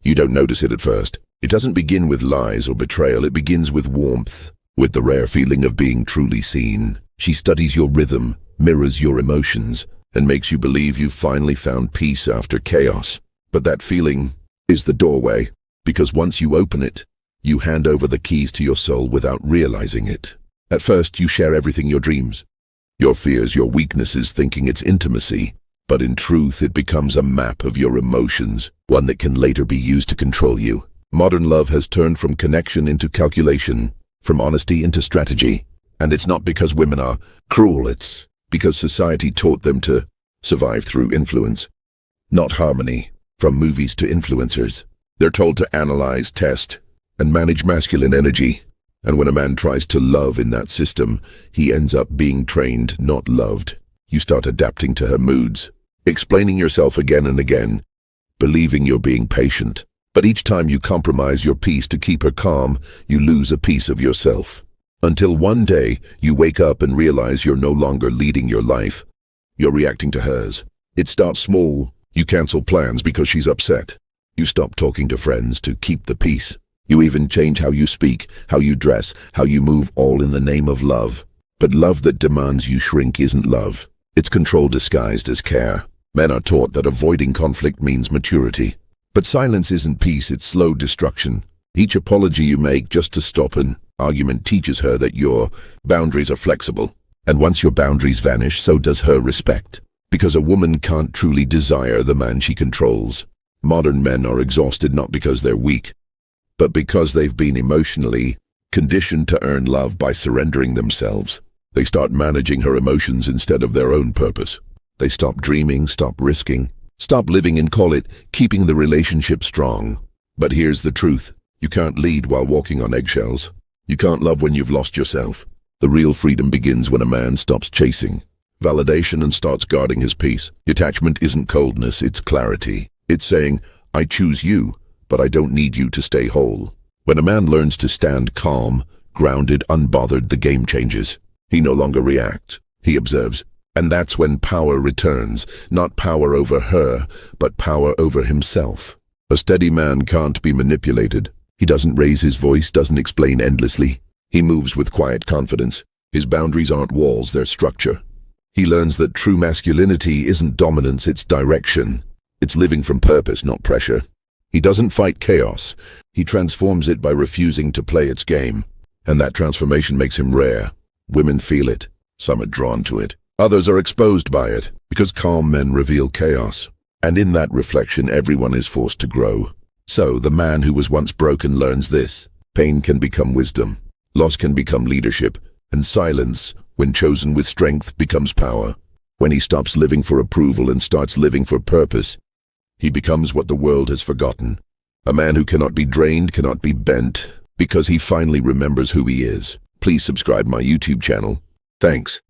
You don't notice it at first. It doesn't begin with lies or betrayal, it begins with warmth, with the rare feeling of being truly seen. She studies your rhythm, mirrors your emotions, and makes you believe you've finally found peace after chaos. But that feeling is the doorway, because once you open it, you hand over the keys to your soul without realizing it. At first, you share everything, your dreams, your fears, your weaknesses, thinking it's intimacy. But in truth, it becomes a map of your emotions, one that can later be used to control you. Modern love has turned from connection into calculation, from honesty into strategy. And it's not because women are cruel, it's because society taught them to survive through influence, not harmony. From movies to influencers, they're told to analyze, test, and manage masculine energy. And when a man tries to love in that system, he ends up being trained, not loved. You start adapting to her moods, explaining yourself again and again, believing you're being patient. But each time you compromise your peace to keep her calm, you lose a piece of yourself. Until one day, you wake up and realize you're no longer leading your life. You're reacting to hers. It starts small. You cancel plans because she's upset. You stop talking to friends to keep the peace. You even change how you speak, how you dress, how you move, all in the name of love. But love that demands you shrink isn't love. It's control disguised as care. Men are taught that avoiding conflict means maturity. But silence isn't peace, it's slow destruction. Each apology you make just to stop an argument teaches her that your boundaries are flexible. And once your boundaries vanish, so does her respect. Because a woman can't truly desire the man she controls. Modern men are exhausted not because they're weak, but because they've been emotionally conditioned to earn love by surrendering themselves. They start managing her emotions instead of their own purpose. They stop dreaming, stop risking, stop living, and call it keeping the relationship strong. But here's the truth. You can't lead while walking on eggshells. You can't love when you've lost yourself. The real freedom begins when a man stops chasing validation and starts guarding his peace. Detachment isn't coldness, it's clarity. It's saying, I choose you, but I don't need you to stay whole. When a man learns to stand calm, grounded, unbothered, the game changes. He no longer reacts, he observes. And that's when power returns, not power over her, but power over himself. A steady man can't be manipulated. He doesn't raise his voice, doesn't explain endlessly. He moves with quiet confidence. His boundaries aren't walls, they're structure. He learns that true masculinity isn't dominance, it's direction. It's living from purpose, not pressure. He doesn't fight chaos. He transforms it by refusing to play its game. And that transformation makes him rare. Women feel it. Some are drawn to it. Others are exposed by it, because calm men reveal chaos. And in that reflection, everyone is forced to grow. So, the man who was once broken learns this. Pain can become wisdom. Loss can become leadership. And silence, when chosen with strength, becomes power. When he stops living for approval and starts living for purpose, he becomes what the world has forgotten. A man who cannot be drained, cannot be bent, because he finally remembers who he is. Please subscribe my YouTube channel. Thanks.